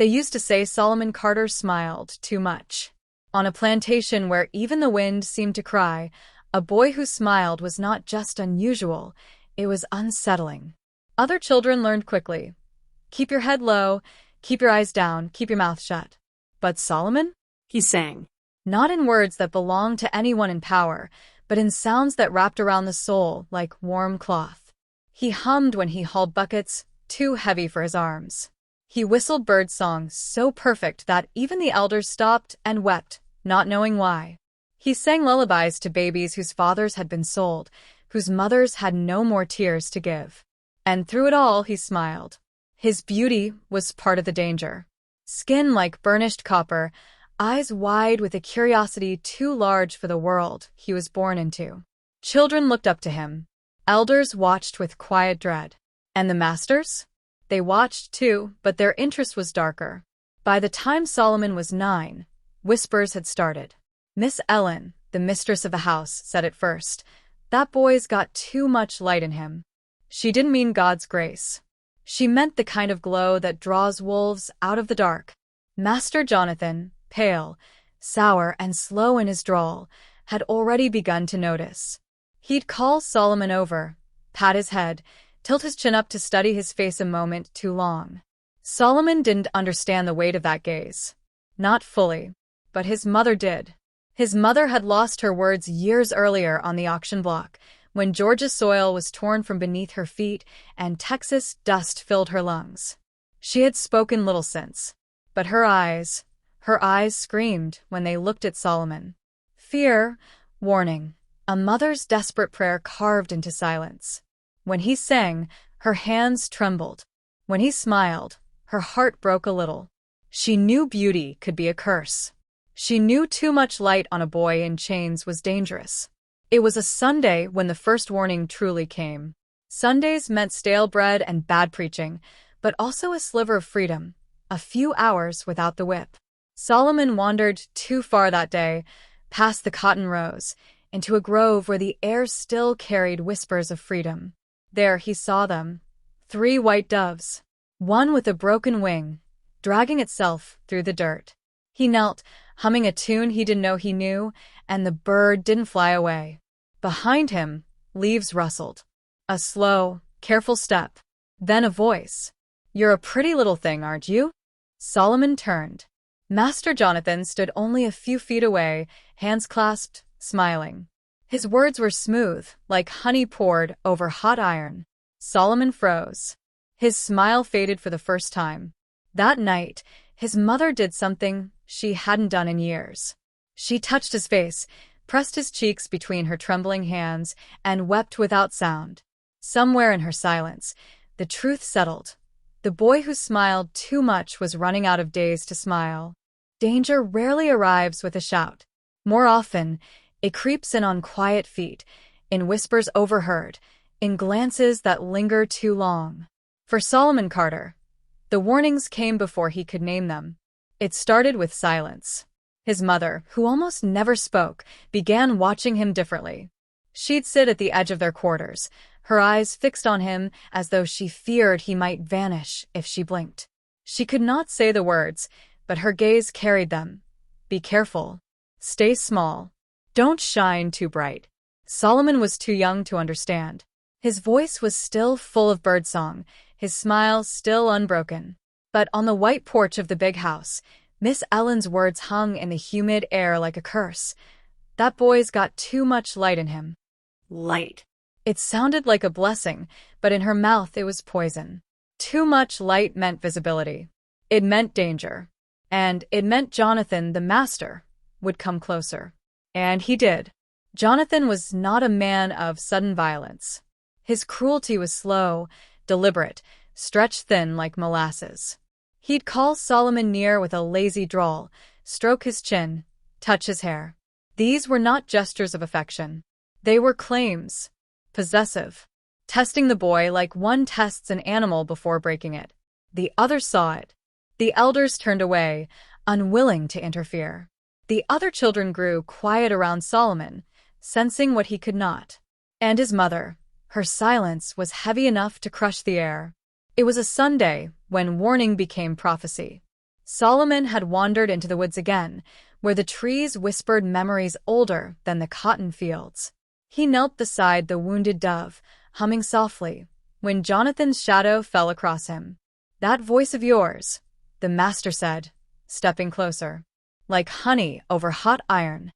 They used to say Solomon Carter smiled too much. On a plantation where even the wind seemed to cry, a boy who smiled was not just unusual, it was unsettling. Other children learned quickly. Keep your head low, keep your eyes down, keep your mouth shut. But Solomon? He sang. Not in words that belonged to anyone in power, but in sounds that wrapped around the soul like warm cloth. He hummed when he hauled buckets too heavy for his arms. He whistled bird songs so perfect that even the elders stopped and wept, not knowing why. He sang lullabies to babies whose fathers had been sold, whose mothers had no more tears to give. And through it all, he smiled. His beauty was part of the danger. Skin like burnished copper, eyes wide with a curiosity too large for the world he was born into. Children looked up to him. Elders watched with quiet dread. And the masters? They watched too, but their interest was darker. By the time Solomon was 9, whispers had started. Miss Ellen, the mistress of the house, said at first, "That boy's got too much light in him." She didn't mean God's grace. She meant the kind of glow that draws wolves out of the dark. Master Jonathan, pale, sour, and slow in his drawl, had already begun to notice. He'd call Solomon over, pat his head, tilt his chin up to study his face a moment too long. Solomon didn't understand the weight of that gaze. Not fully. But his mother did. His mother had lost her words years earlier on the auction block, when Georgia's soil was torn from beneath her feet and Texas dust filled her lungs. She had spoken little since. But her eyes screamed when they looked at Solomon. Fear, warning, a mother's desperate prayer carved into silence. When he sang, her hands trembled. When he smiled, her heart broke a little. She knew beauty could be a curse. She knew too much light on a boy in chains was dangerous. It was a Sunday when the first warning truly came. Sundays meant stale bread and bad preaching, but also a sliver of freedom, a few hours without the whip. Solomon wandered too far that day, past the cotton rows, into a grove where the air still carried whispers of freedom. There he saw them, 3 white doves, one with a broken wing, dragging itself through the dirt. He knelt, humming a tune he didn't know he knew, and the bird didn't fly away. Behind him, leaves rustled. A slow, careful step. Then a voice. "You're a pretty little thing, aren't you?" Solomon turned. Master Jonathan stood only a few feet away, hands clasped, smiling. His words were smooth, like honey poured over hot iron. Solomon froze. His smile faded for the first time. That night, his mother did something she hadn't done in years. She touched his face, pressed his cheeks between her trembling hands, and wept without sound. Somewhere in her silence, the truth settled. The boy who smiled too much was running out of days to smile. Danger rarely arrives with a shout. More often, it creeps in on quiet feet, in whispers overheard, in glances that linger too long. For Solomon Carter, the warnings came before he could name them. It started with silence. His mother, who almost never spoke, began watching him differently. She'd sit at the edge of their quarters, her eyes fixed on him as though she feared he might vanish if she blinked. She could not say the words, but her gaze carried them. Be careful. Stay small. Don't shine too bright. Solomon was too young to understand. His voice was still full of birdsong, his smile still unbroken. But on the white porch of the big house, Miss Ellen's words hung in the humid air like a curse. That boy's got too much light in him. Light. It sounded like a blessing, but in her mouth it was poison. Too much light meant visibility. It meant danger. And it meant Jonathan, the master, would come closer. And he did. Jonathan was not a man of sudden violence. His cruelty was slow, deliberate, stretched thin like molasses. He'd call Solomon near with a lazy drawl, stroke his chin, touch his hair. These were not gestures of affection. They were claims. Possessive. Testing the boy like one tests an animal before breaking it. The others saw it. The elders turned away, unwilling to interfere. The other children grew quiet around Solomon, sensing what he could not. And his mother, her silence was heavy enough to crush the air. It was a Sunday when warning became prophecy. Solomon had wandered into the woods again, where the trees whispered memories older than the cotton fields. He knelt beside the wounded dove, humming softly, when Jonathan's shadow fell across him. "That voice of yours," the master said, stepping closer. "Like honey over hot iron."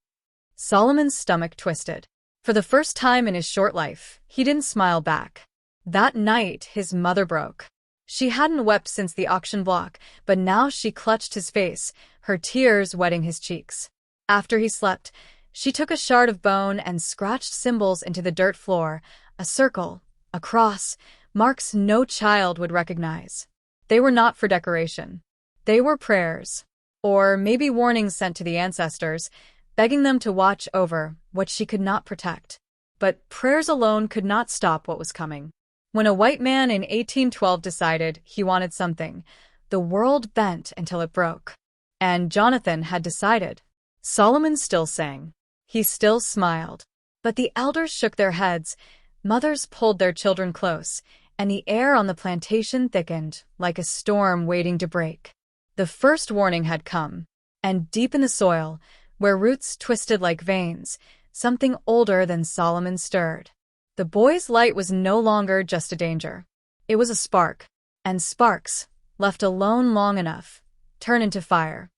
Solomon's stomach twisted. For the first time in his short life, he didn't smile back. That night, his mother broke. She hadn't wept since the auction block, but now she clutched his face, her tears wetting his cheeks. After he slept, she took a shard of bone and scratched symbols into the dirt floor, a circle, a cross, marks no child would recognize. They were not for decoration. They were prayers. Or maybe warnings sent to the ancestors, begging them to watch over what she could not protect. But prayers alone could not stop what was coming. When a white man in 1812 decided he wanted something, the world bent until it broke. And Jonathan had decided. Solomon still sang. He still smiled. But the elders shook their heads, mothers pulled their children close, and the air on the plantation thickened like a storm waiting to break. The first warning had come, and deep in the soil, where roots twisted like veins, something older than Solomon stirred. The boy's light was no longer just a danger. It was a spark, and sparks, left alone long enough, turn into fire.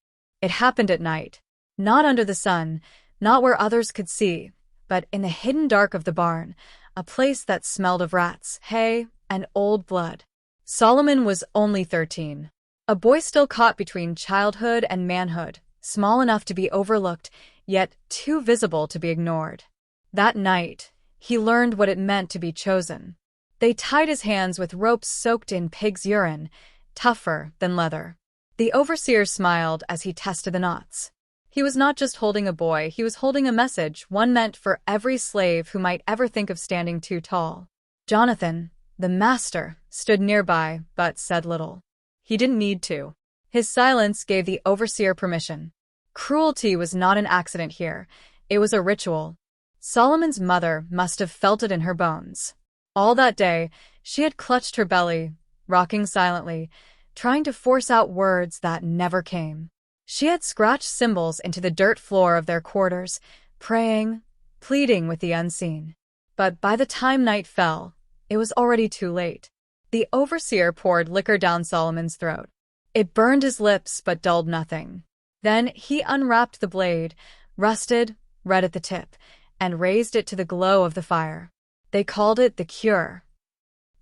It happened at night, not under the sun, not where others could see, but in the hidden dark of the barn, a place that smelled of rats, hay, and old blood. Solomon was only 13, a boy still caught between childhood and manhood, small enough to be overlooked, yet too visible to be ignored. That night, he learned what it meant to be chosen. They tied his hands with ropes soaked in pig's urine, tougher than leather. The overseer smiled as he tested the knots. He was not just holding a boy, he was holding a message, one meant for every slave who might ever think of standing too tall. Jonathan, the master, stood nearby, but said little. He didn't need to. His silence gave the overseer permission. Cruelty was not an accident here. It was a ritual. Solomon's mother must have felt it in her bones. All that day, she had clutched her belly, rocking silently, trying to force out words that never came. She had scratched symbols into the dirt floor of their quarters, praying, pleading with the unseen. But by the time night fell, it was already too late. The overseer poured liquor down Solomon's throat. It burned his lips but dulled nothing. Then he unwrapped the blade, rusted, red at the tip, and raised it to the glow of the fire. They called it the cure.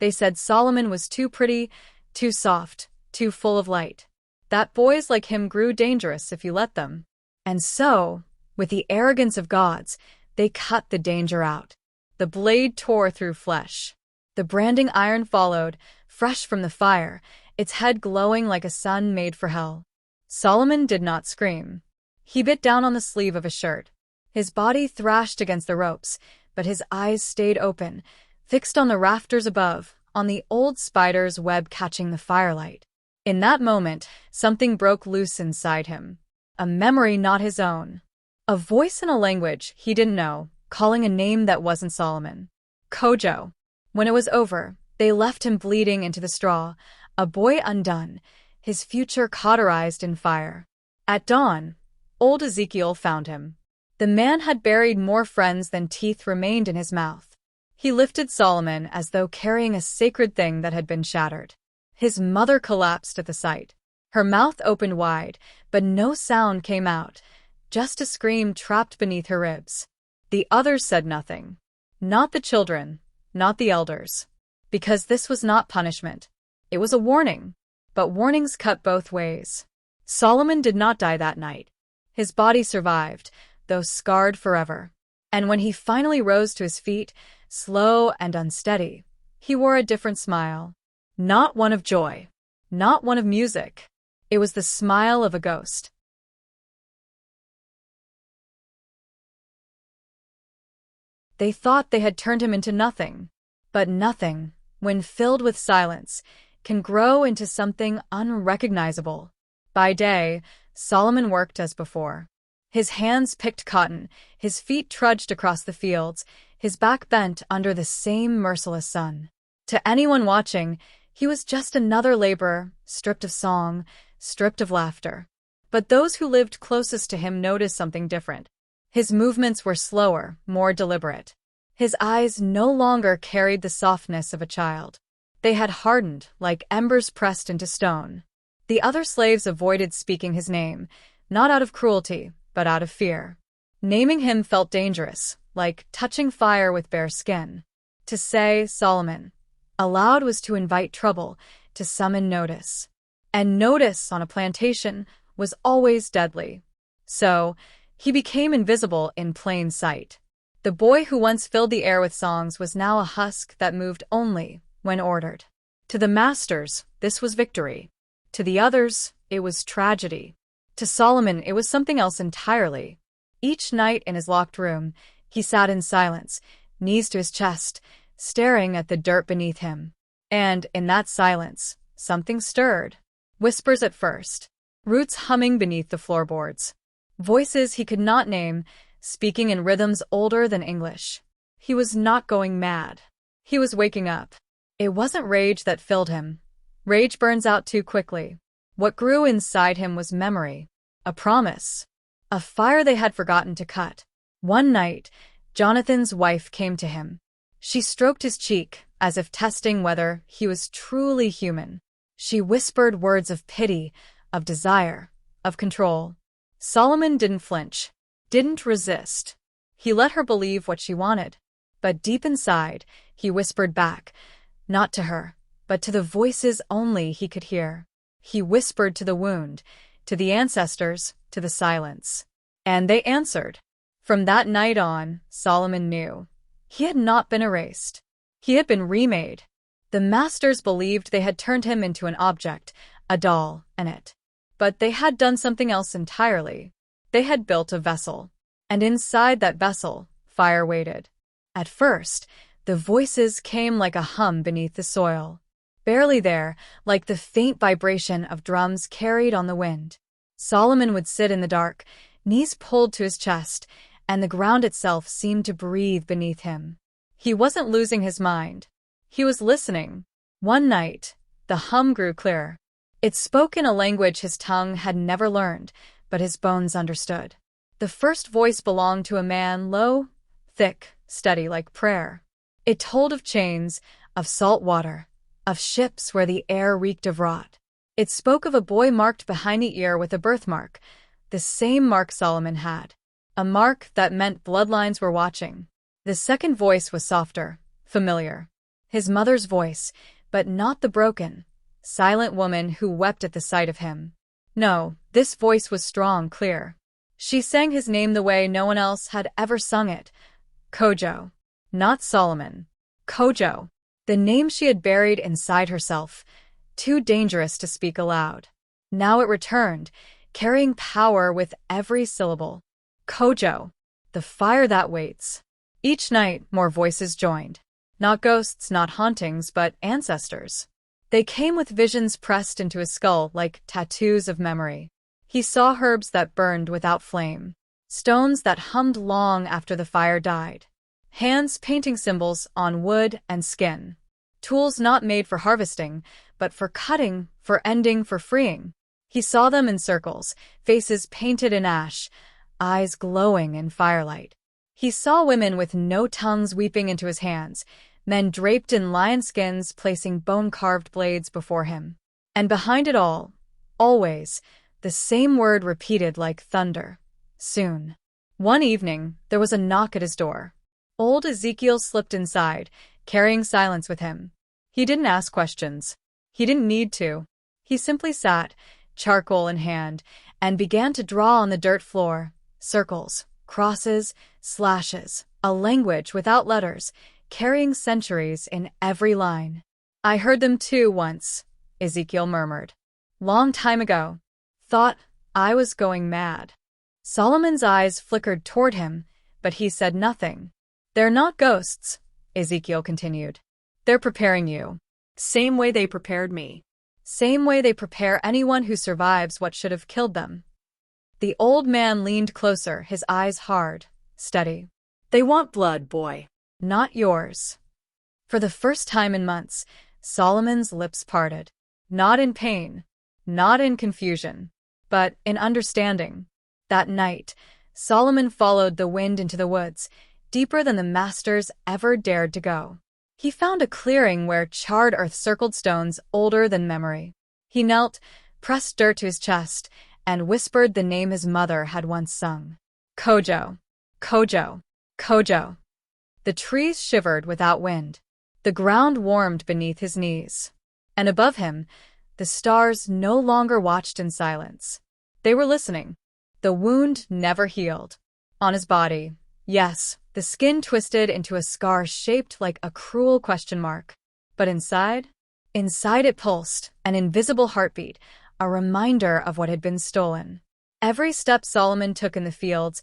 They said Solomon was too pretty, too soft, too full of light. That boys like him grew dangerous if you let them. And so, with the arrogance of gods, they cut the danger out. The blade tore through flesh. The branding iron followed, fresh from the fire, its head glowing like a sun made for hell. Solomon did not scream. He bit down on the sleeve of a shirt. His body thrashed against the ropes, but his eyes stayed open, fixed on the rafters above, on the old spider's web catching the firelight. In that moment, something broke loose inside him. A memory not his own. A voice in a language he didn't know, calling a name that wasn't Solomon. Cojo. When it was over, they left him bleeding into the straw, a boy undone, his future cauterized in fire. At dawn, old Ezekiel found him. The man had buried more friends than teeth remained in his mouth. He lifted Solomon as though carrying a sacred thing that had been shattered. His mother collapsed at the sight. Her mouth opened wide, but no sound came out, just a scream trapped beneath her ribs. The others said nothing. Not the children, not the elders. Because this was not punishment. It was a warning. But warnings cut both ways. Solomon did not die that night. His body survived, though scarred forever. And when he finally rose to his feet, slow and unsteady, he wore a different smile. Not one of joy. Not one of music. It was the smile of a ghost. They thought they had turned him into nothing. But nothing, when filled with silence, can grow into something unrecognizable. By day, Solomon worked as before. His hands picked cotton, his feet trudged across the fields, his back bent under the same merciless sun. To anyone watching, he was just another laborer, stripped of song, stripped of laughter. But those who lived closest to him noticed something different. His movements were slower, more deliberate. His eyes no longer carried the softness of a child. They had hardened, like embers pressed into stone. The other slaves avoided speaking his name, not out of cruelty, but out of fear. Naming him felt dangerous, like touching fire with bare skin. To say Solomon aloud was to invite trouble, to summon notice. And notice on a plantation was always deadly. So, he became invisible in plain sight. The boy who once filled the air with songs was now a husk that moved only when ordered. To the masters, this was victory. To the others, it was tragedy. To Solomon, it was something else entirely. Each night in his locked room, he sat in silence, knees to his chest, staring at the dirt beneath him. And, in that silence, something stirred. Whispers at first, roots humming beneath the floorboards. Voices he could not name, speaking in rhythms older than English. He was not going mad. He was waking up. It wasn't rage that filled him. Rage burns out too quickly. What grew inside him was memory, a promise, a fire they had forgotten to cut. One night, Jonathan's wife came to him. She stroked his cheek, as if testing whether he was truly human. She whispered words of pity, of desire, of control. Solomon didn't flinch, didn't resist. He let her believe what she wanted. But deep inside, he whispered back, not to her, but to the voices only he could hear. He whispered to the wound, to the ancestors, to the silence. And they answered. From that night on, Solomon knew. He had not been erased. He had been remade. The masters believed they had turned him into an object, a doll, and it. But they had done something else entirely. They had built a vessel. And inside that vessel, fire waited. At first, the voices came like a hum beneath the soil. Barely there, like the faint vibration of drums carried on the wind. Solomon would sit in the dark, knees pulled to his chest, and the ground itself seemed to breathe beneath him. He wasn't losing his mind. He was listening. One night, the hum grew clearer. It spoke in a language his tongue had never learned, but his bones understood. The first voice belonged to a man low, thick, steady like prayer. It told of chains, of salt water, of ships where the air reeked of rot. It spoke of a boy marked behind the ear with a birthmark, the same mark Solomon had. A mark that meant bloodlines were watching. The second voice was softer, familiar. His mother's voice, but not the broken, silent woman who wept at the sight of him. No, this voice was strong, clear. She sang his name the way no one else had ever sung it. Cojo. Not Solomon. Cojo. The name she had buried inside herself, too dangerous to speak aloud. Now it returned, carrying power with every syllable. Cojo. The fire that waits. Each night, more voices joined. Not ghosts, not hauntings, but ancestors. They came with visions pressed into his skull like tattoos of memory. He saw herbs that burned without flame, stones that hummed long after the fire died, hands painting symbols on wood and skin, tools not made for harvesting, but for cutting, for ending, for freeing. He saw them in circles, faces painted in ash, eyes glowing in firelight. He saw women with no tongues weeping into his hands, men draped in lion skins placing bone-carved blades before him. And behind it all, always, the same word repeated like thunder. Soon. One evening, there was a knock at his door. Old Ezekiel slipped inside, carrying silence with him. He didn't ask questions. He didn't need to. He simply sat, charcoal in hand, and began to draw on the dirt floor. Circles, crosses, slashes, a language without letters, carrying centuries in every line. I heard them too once, Ezekiel murmured. Long time ago. Thought I was going mad. Solomon's eyes flickered toward him, but he said nothing. They're not ghosts, Ezekiel continued. They're preparing you. Same way they prepared me. Same way they prepare anyone who survives what should have killed them. The old man leaned closer, his eyes hard, steady. They want blood, boy. Not yours. For the first time in months, Solomon's lips parted. Not in pain. not in confusion, but in understanding. That night, Solomon followed the wind into the woods, deeper than the masters ever dared to go. He found a clearing where charred earth circled stones older than memory. He knelt, pressed dirt to his chest, and whispered the name his mother had once sung. Cojo, Cojo, Cojo. The trees shivered without wind. The ground warmed beneath his knees. And above him, the stars no longer watched in silence. They were listening. The wound never healed. On his body, yes, the skin twisted into a scar shaped like a cruel question mark. But inside? Inside it pulsed, an invisible heartbeat, a reminder of what had been stolen. Every step Solomon took in the fields,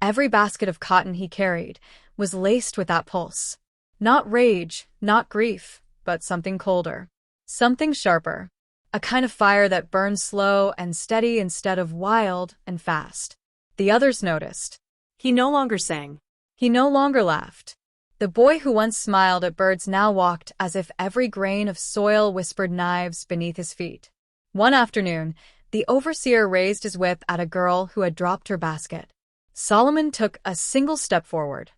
every basket of cotton he carried, was laced with that pulse. Not rage, not grief, but something colder. Something sharper. A kind of fire that burned slow and steady instead of wild and fast. The others noticed. He no longer sang. He no longer laughed. The boy who once smiled at birds now walked as if every grain of soil whispered knives beneath his feet. One afternoon, the overseer raised his whip at a girl who had dropped her basket. Solomon took a single step forward.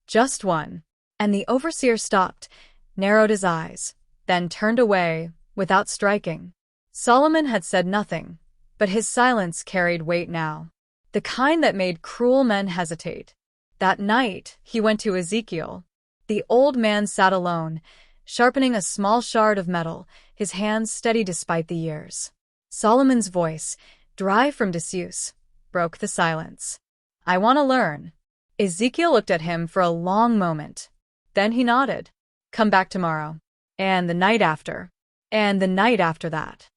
Just one. And the overseer stopped, narrowed his eyes, then turned away, without striking. Solomon had said nothing, but his silence carried weight now. The kind that made cruel men hesitate. That night, he went to Ezekiel. The old man sat alone, sharpening a small shard of metal, his hands steady despite the years. Solomon's voice, dry from disuse, broke the silence. "I want to learn." Ezekiel looked at him for a long moment. Then he nodded. "Come back tomorrow. And the night after. And the night after that."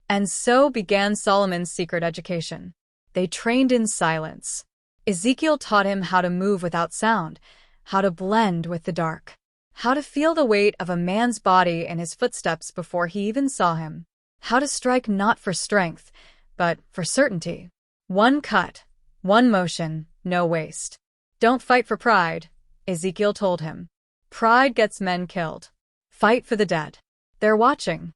And so began Solomon's secret education. They trained in silence. Ezekiel taught him how to move without sound, how to blend with the dark, how to feel the weight of a man's body in his footsteps before he even saw him, how to strike not for strength, but for certainty. One cut, one motion, no waste. "Don't fight for pride," Ezekiel told him. "Pride gets men killed. Fight for the dead. They're watching."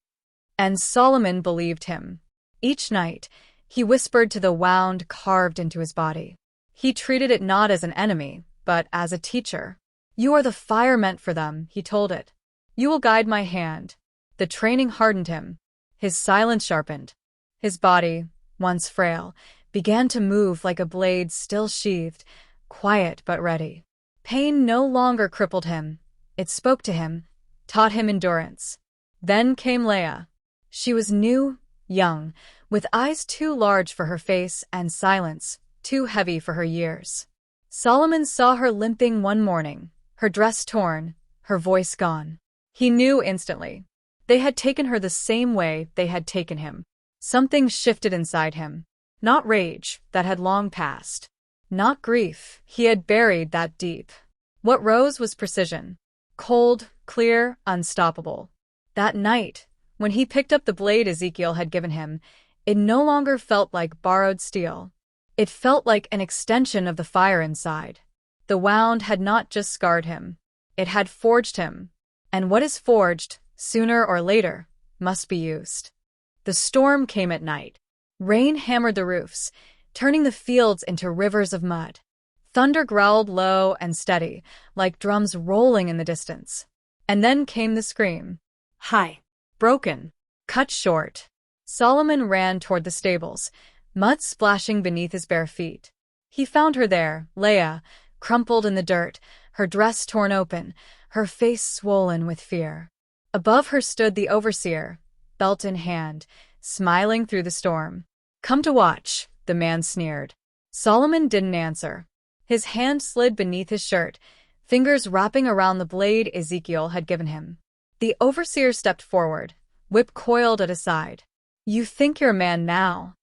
And Solomon believed him. Each night, he whispered to the wound carved into his body. He treated it not as an enemy, but as a teacher. "You are the fire meant for them," he told it. "You will guide my hand." The training hardened him. His silence sharpened. His body, once frail, began to move like a blade still sheathed, quiet but ready. Pain no longer crippled him. It spoke to him, taught him endurance. Then came Leah. She was new, young, with eyes too large for her face and silence too heavy for her years. Solomon saw her limping one morning, her dress torn, her voice gone. He knew instantly. They had taken her the same way they had taken him. Something shifted inside him. Not rage, that had long passed. Not grief, he had buried that deep. What rose was precision. Cold, clear, unstoppable. That night, when he picked up the blade Ezekiel had given him, it no longer felt like borrowed steel. It felt like an extension of the fire inside. The wound had not just scarred him. It had forged him. And what is forged, sooner or later, must be used. The storm came at night. Rain hammered the roofs, turning the fields into rivers of mud. Thunder growled low and steady, like drums rolling in the distance. And then came the scream. Hi. Broken. Cut short. Solomon ran toward the stables, mud splashing beneath his bare feet. He found her there, Leah, crumpled in the dirt, her dress torn open, her face swollen with fear. Above her stood the overseer, belt in hand, smiling through the storm. "Come to watch," the man sneered. Solomon didn't answer. His hand slid beneath his shirt, fingers wrapping around the blade Ezekiel had given him. The overseer stepped forward, whip coiled at his side. "You think you're a man now."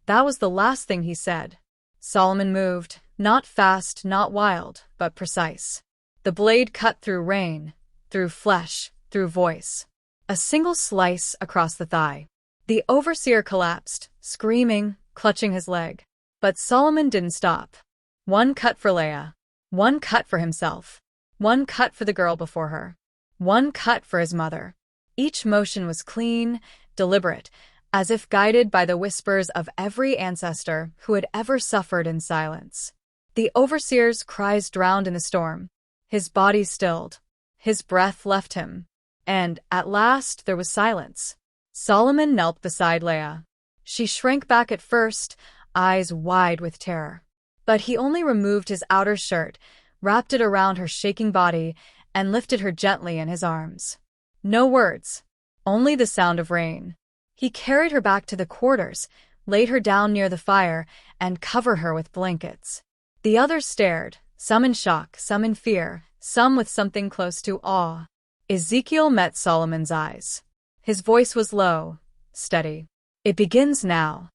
That was the last thing he said. Solomon moved, not fast, not wild, but precise. The blade cut through rain, through flesh, through voice. A single slice across the thigh. The overseer collapsed, screaming, clutching his leg. But Solomon didn't stop. One cut for Leah. One cut for himself. One cut for the girl before her. One cut for his mother. Each motion was clean, deliberate, as if guided by the whispers of every ancestor who had ever suffered in silence. The overseer's cries drowned in the storm. His body stilled. His breath left him. And, at last, there was silence. Solomon knelt beside Leah. She shrank back at first, eyes wide with terror. But he only removed his outer shirt, wrapped it around her shaking body, and lifted her gently in his arms. No words, only the sound of rain. He carried her back to the quarters, laid her down near the fire, and covered her with blankets. The others stared, some in shock, some in fear, some with something close to awe. Ezekiel met Solomon's eyes. His voice was low, steady. It begins now.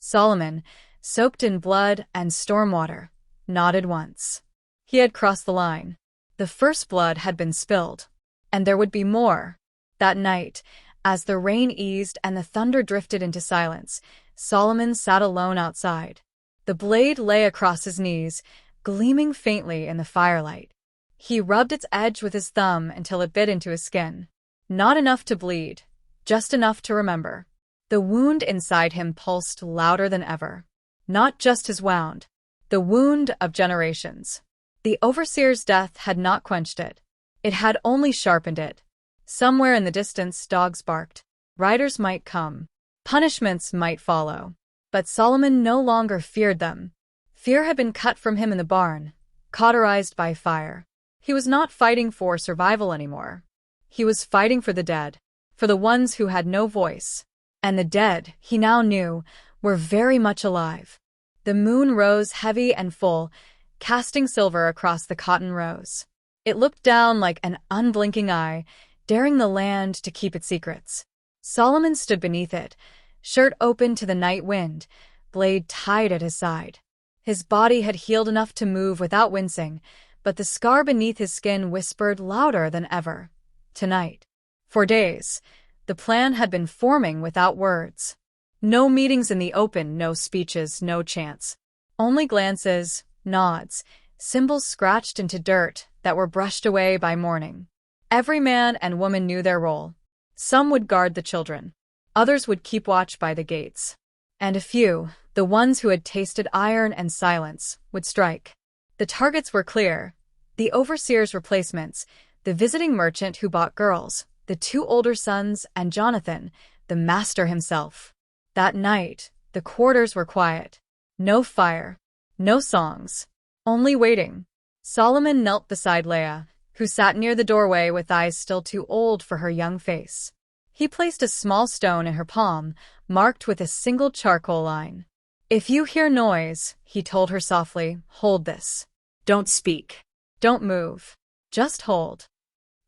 Solomon, soaked in blood and stormwater, nodded once. He had crossed the line. The first blood had been spilled. And there would be more. That night, as the rain eased and the thunder drifted into silence, Solomon sat alone outside. The blade lay across his knees, gleaming faintly in the firelight. He rubbed its edge with his thumb until it bit into his skin. Not enough to bleed, just enough to remember. The wound inside him pulsed louder than ever. Not just his wound, the wound of generations. The overseer's death had not quenched it. It had only sharpened it. Somewhere in the distance, dogs barked. Riders might come. Punishments might follow. But Solomon no longer feared them. Fear had been cut from him in the barn, cauterized by fire. He was not fighting for survival anymore. He was fighting for the dead, for the ones who had no voice. And the dead, he now knew, were very much alive. The moon rose heavy and full, casting silver across the cotton rows. It looked down like an unblinking eye, daring the land to keep its secrets. Solomon stood beneath it, shirt open to the night wind, blade tied at his side. His body had healed enough to move without wincing, but the scar beneath his skin whispered louder than ever. Tonight. For days, the plan had been forming without words. No meetings in the open, no speeches, no chants. Only glances, nods, symbols scratched into dirt that were brushed away by morning. Every man and woman knew their role. Some would guard the children. Others would keep watch by the gates. And a few, the ones who had tasted iron and silence, would strike. The targets were clear. The overseer's replacements, the visiting merchant who bought girls, the two older sons, and Jonathan, the master himself. That night, the quarters were quiet. No fire. No songs. Only waiting. Solomon knelt beside Leah, who sat near the doorway with eyes still too old for her young face. He placed a small stone in her palm, marked with a single charcoal line. "If you hear noise," he told her softly, "hold this. Don't speak. Don't move. Just hold."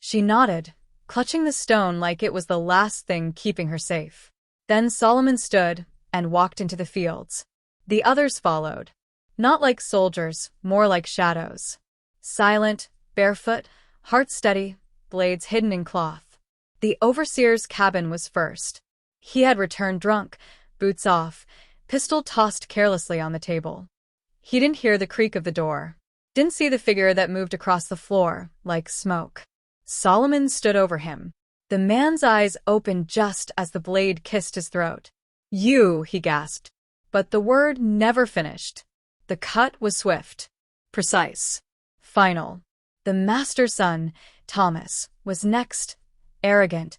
She nodded, clutching the stone like it was the last thing keeping her safe. Then Solomon stood and walked into the fields. The others followed. Not like soldiers, more like shadows. Silent, barefoot, heart steady, blades hidden in cloth. The overseer's cabin was first. He had returned drunk, boots off, pistol tossed carelessly on the table. He didn't hear the creak of the door. Didn't see the figure that moved across the floor, like smoke. Solomon stood over him. The man's eyes opened just as the blade kissed his throat. "You," he gasped. But the word never finished. The cut was swift, precise, final. The master's son, Thomas, was next, arrogant,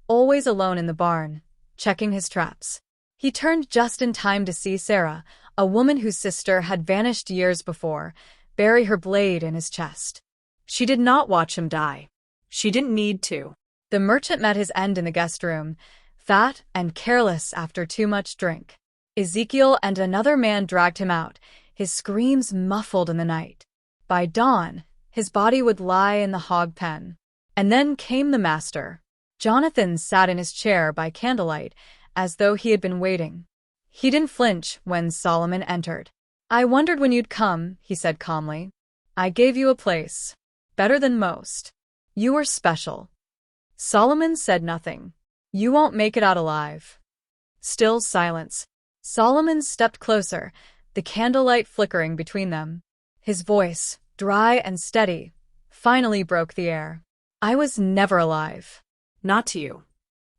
always alone in the barn, checking his traps. He turned just in time to see Sarah, a woman whose sister had vanished years before, bury her blade in his chest. She did not watch him die. She didn't need to. The merchant met his end in the guest room, fat and careless after too much drink. Ezekiel and another man dragged him out, his screams muffled in the night. By dawn, his body would lie in the hog pen. And then came the master. Jonathan sat in his chair by candlelight, as though he had been waiting. He didn't flinch when Solomon entered. "I wondered when you'd come," he said calmly. "I gave you a place. Better than most. You were special." Solomon said nothing. "You won't make it out alive." Still silence. Solomon stepped closer, the candlelight flickering between them. His voice, dry and steady, finally broke the air. "I was never alive." Not to you.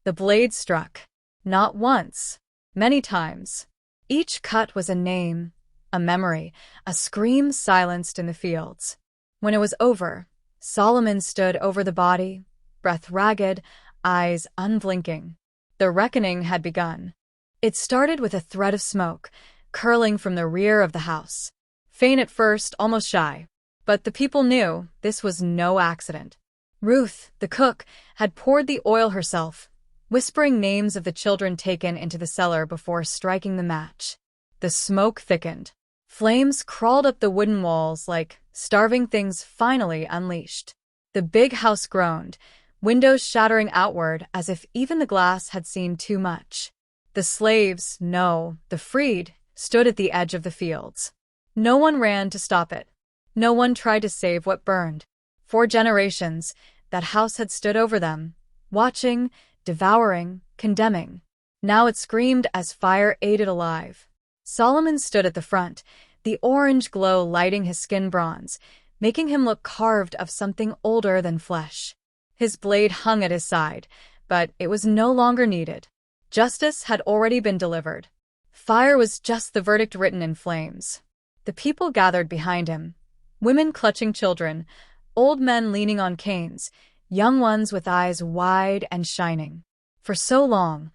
The blade struck. Not once. Many times. Each cut was a name, a memory, a scream silenced in the fields. When it was over, Solomon stood over the body, breath ragged, eyes unblinking. The reckoning had begun. It started with a thread of smoke, curling from the rear of the house. Faint at first, almost shy. But the people knew this was no accident. Ruth, the cook, had poured the oil herself, whispering names of the children taken into the cellar before striking the match. The smoke thickened. Flames crawled up the wooden walls like starving things finally unleashed. The big house groaned, windows shattering outward as if even the glass had seen too much. The slaves, no, the freed, stood at the edge of the fields. No one ran to stop it. No one tried to save what burned. For generations, that house had stood over them, watching, devouring, condemning. Now it screamed as fire ate it alive. Solomon stood at the front, the orange glow lighting his skin bronze, making him look carved of something older than flesh. His blade hung at his side, but it was no longer needed. Justice had already been delivered. Fire was just the verdict written in flames. The people gathered behind him, women clutching children, old men leaning on canes, young ones with eyes wide and shining. For so long,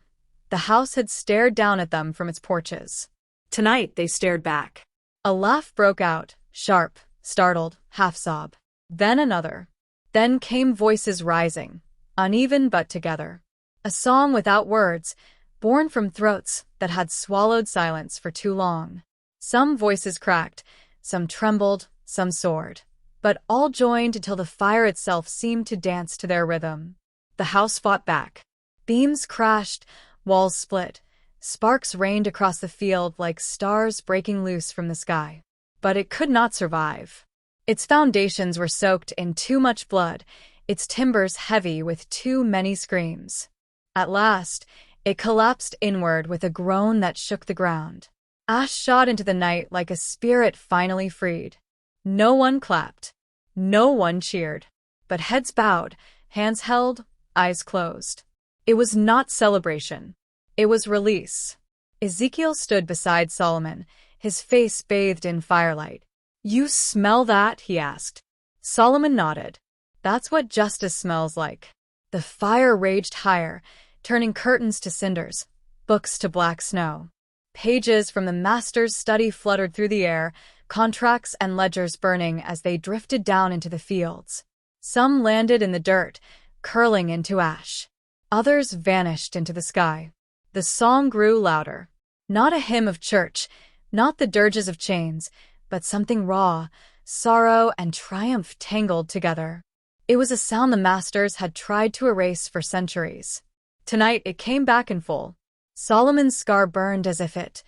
the house had stared down at them from its porches. Tonight they stared back. A laugh broke out, sharp, startled, half-sob. Then another. Then came voices rising, uneven but together. A song without words, born from throats that had swallowed silence for too long. Some voices cracked, some trembled, some soared. But all joined until the fire itself seemed to dance to their rhythm. The house fought back. Beams crashed, walls split. Sparks rained across the field like stars breaking loose from the sky. But it could not survive. Its foundations were soaked in too much blood, its timbers heavy with too many screams. At last, it collapsed inward with a groan that shook the ground. Ash shot into the night like a spirit finally freed. No one clapped. No one cheered. But heads bowed, hands held, eyes closed. It was not celebration. It was release. Ezekiel stood beside Solomon, his face bathed in firelight. "You smell that?" he asked. Solomon nodded. "That's what justice smells like." The fire raged higher, turning curtains to cinders, books to black snow. Pages from the master's study fluttered through the air, contracts and ledgers burning as they drifted down into the fields. Some landed in the dirt, curling into ash. Others vanished into the sky. The song grew louder. Not a hymn of church, not the dirges of chains, but something raw, sorrow and triumph tangled together. It was a sound the masters had tried to erase for centuries. Tonight it came back in full. Solomon's scar burned as if it,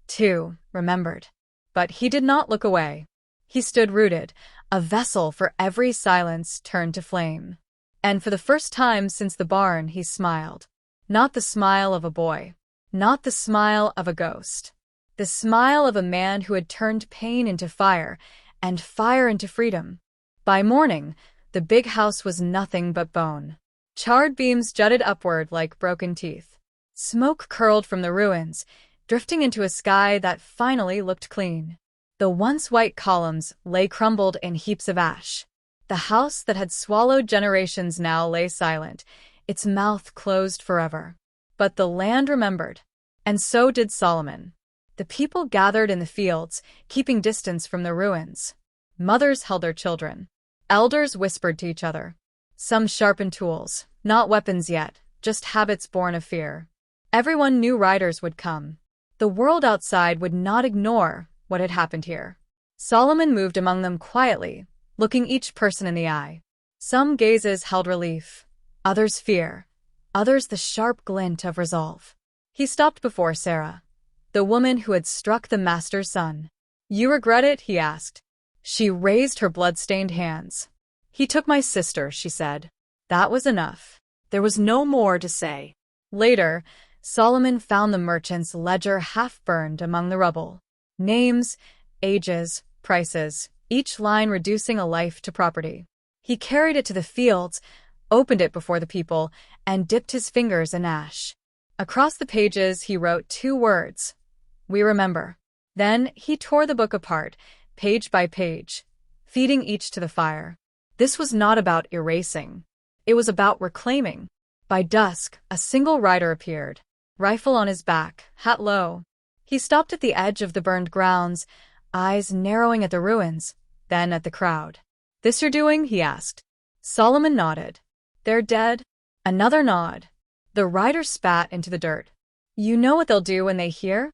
too, remembered. But he did not look away. He stood rooted, a vessel for every silence turned to flame. And for the first time since the barn, he smiled. Not the smile of a boy. Not the smile of a ghost. The smile of a man who had turned pain into fire, and fire into freedom. By morning, the big house was nothing but bone. Charred beams jutted upward like broken teeth. Smoke curled from the ruins, drifting into a sky that finally looked clean. The once white columns lay crumbled in heaps of ash. The house that had swallowed generations now lay silent, its mouth closed forever. But the land remembered. And so did Solomon. The people gathered in the fields, keeping distance from the ruins. Mothers held their children. Elders whispered to each other. Some sharpened tools, not weapons yet, just habits born of fear. Everyone knew riders would come. The world outside would not ignore what had happened here. Solomon moved among them quietly, looking each person in the eye. Some gazes held relief, others fear, others the sharp glint of resolve. He stopped before Sarah, the woman who had struck the master's son. "You regret it?" he asked. She raised her blood-stained hands. "He took my sister," she said. That was enough. There was no more to say. Later, Solomon found the merchant's ledger half-burned among the rubble. Names, ages, prices, each line reducing a life to property. He carried it to the fields, opened it before the people, and dipped his fingers in ash. Across the pages, he wrote 2 words: "We remember." Then he tore the book apart, page by page, feeding each to the fire. This was not about erasing. It was about reclaiming. By dusk, a single rider appeared, rifle on his back, hat low. He stopped at the edge of the burned grounds, eyes narrowing at the ruins, then at the crowd. "This you're doing?" he asked. Solomon nodded. "They're dead?" Another nod. The rider spat into the dirt. "You know what they'll do when they hear?"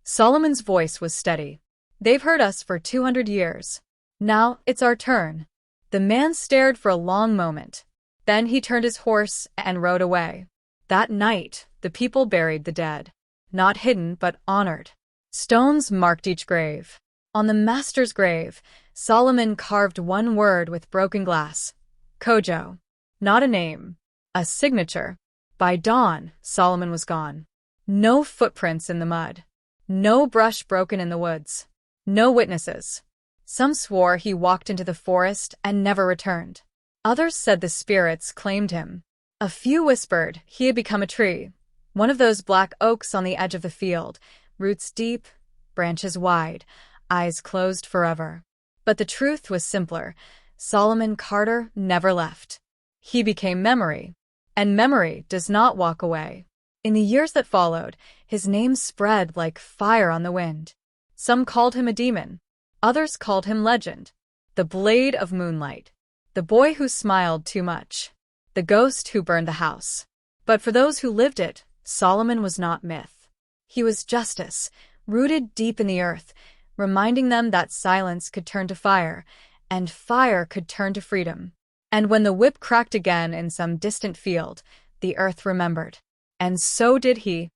Solomon's voice was steady. "They've heard us for 200 years. Now it's our turn." The man stared for a long moment. Then he turned his horse and rode away. That night, the people buried the dead. Not hidden, but honored. Stones marked each grave. On the master's grave, Solomon carved one word with broken glass: Cojo. Not a name, a signature. By dawn, Solomon was gone. No footprints in the mud. No brush broken in the woods. No witnesses. Some swore he walked into the forest and never returned. Others said the spirits claimed him. A few whispered he had become a tree, one of those black oaks on the edge of the field, roots deep, branches wide, eyes closed forever. But the truth was simpler. Solomon Carter never left. He became memory, and memory does not walk away. In the years that followed, his name spread like fire on the wind. Some called him a demon. Others called him legend. The blade of moonlight. The boy who smiled too much. The ghost who burned the house. But for those who lived it, Solomon was not myth. He was justice, rooted deep in the earth, reminding them that silence could turn to fire, and fire could turn to freedom. And when the whip cracked again in some distant field, the earth remembered. And so did he.